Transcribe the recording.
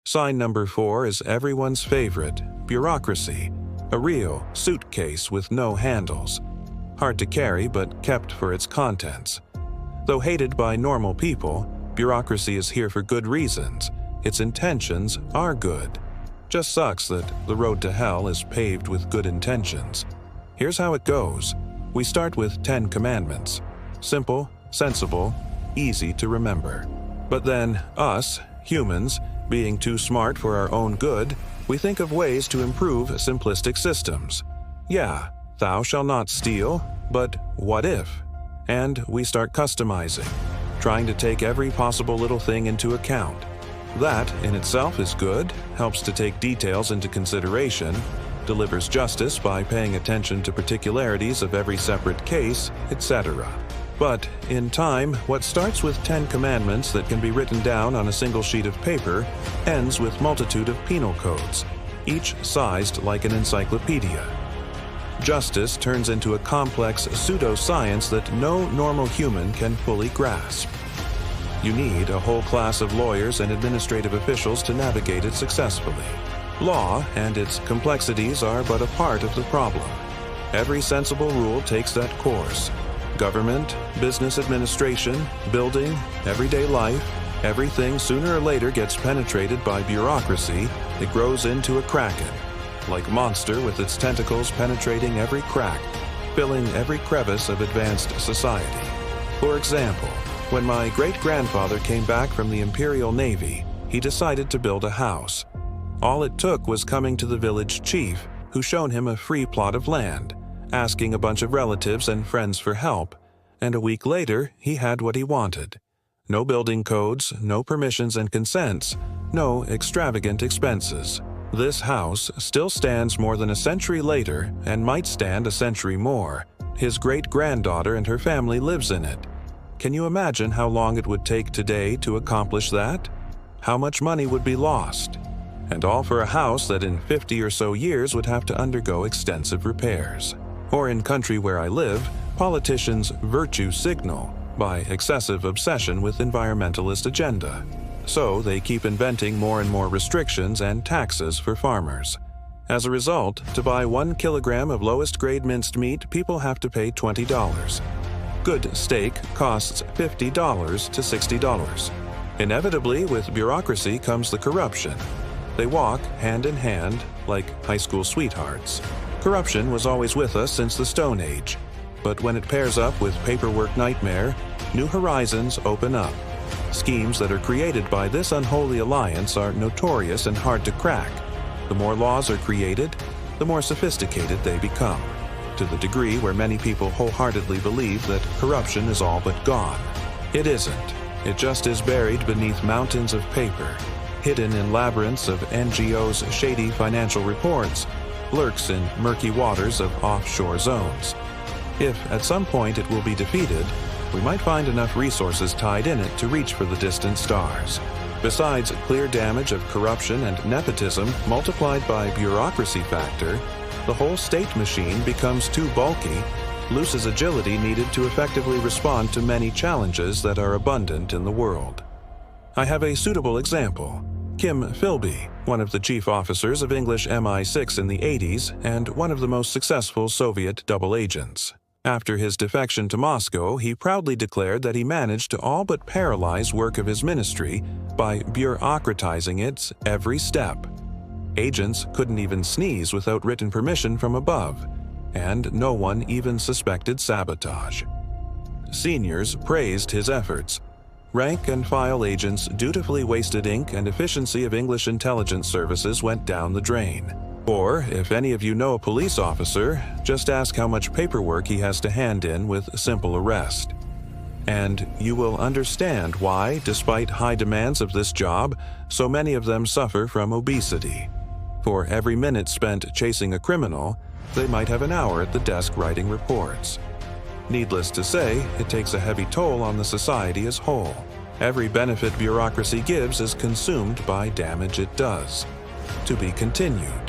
Sign number 4 is everyone's favorite, bureaucracy, a real suitcase with no handles. Hard to carry but kept for its contents. Though hated by normal people, bureaucracy is here for good reasons. Its intentions are good. Just sucks that the road to hell is paved with good intentions. Here's how it goes. We start with 10 commandments. Simple, sensible, easy to remember. But then us, humans, being too smart for our own good, we think of ways to improve simplistic systems. Yeah, thou shalt not steal, but what if? And we start customizing, trying to take every possible little thing into account. That, in itself, is good, helps to take details into consideration, delivers justice by paying attention to particularities of every separate case, etc. But, in time, what starts with 10 commandments that can be written down on a single sheet of paper ends with multitude of penal codes, each sized like an encyclopedia. Justice turns into a complex pseudoscience that no normal human can fully grasp. You need a whole class of lawyers and administrative officials to navigate it successfully. Law and its complexities are but a part of the problem. Every sensible rule takes that course. Government, business administration, building, everyday life, everything sooner or later gets penetrated by bureaucracy. It grows into a kraken, like a monster with its tentacles penetrating every crack, filling every crevice of advanced society. For example, when my great-grandfather came back from the Imperial Navy, he decided to build a house. All it took was coming to the village chief, who shown him a free plot of land, asking a bunch of relatives and friends for help, and a week later he had what he wanted. No building codes, no permissions and consents, no extravagant expenses. This house still stands more than a century later and might stand a century more. His great-granddaughter and her family lives in it. Can you imagine how long it would take today to accomplish that? How much money would be lost? And all for a house that in 50 or so years would have to undergo extensive repairs. Or in country where I live, politicians virtue signal by excessive obsession with environmentalist agenda. So they keep inventing more and more restrictions and taxes for farmers. As a result, to buy 1 kilogram of lowest grade minced meat, people have to pay $20. Good steak costs $50 to $60. Inevitably, with bureaucracy comes the corruption. They walk hand in hand like high school sweethearts. Corruption was always with us since the Stone Age, but when it pairs up with paperwork nightmare, new horizons open up. Schemes that are created by this unholy alliance are notorious and hard to crack. The more laws are created, the more sophisticated they become, to the degree where many people wholeheartedly believe that corruption is all but gone. It isn't. It just is buried beneath mountains of paper, hidden in labyrinths of NGOs' shady financial reports, lurks in murky waters of offshore zones. If at some point it will be defeated, we might find enough resources tied in it to reach for the distant stars. Besides clear damage of corruption and nepotism multiplied by bureaucracy factor, the whole state machine becomes too bulky, loses agility needed to effectively respond to many challenges that are abundant in the world. I have a suitable example. Kim Philby, one of the chief officers of English MI6 in the 80s and one of the most successful Soviet double agents. After his defection to Moscow, he proudly declared that he managed to all but paralyze work of his ministry by bureaucratizing its every step. Agents couldn't even sneeze without written permission from above, and no one even suspected sabotage. Seniors praised his efforts. Rank and file agents dutifully wasted ink, and efficiency of English intelligence services went down the drain. Or, if any of you know a police officer, just ask how much paperwork he has to hand in with simple arrest. And you will understand why, despite high demands of this job, so many of them suffer from obesity. For every minute spent chasing a criminal, they might have an hour at the desk writing reports. Needless to say, it takes a heavy toll on the society as whole. Every benefit bureaucracy gives is consumed by damage it does. To be continued.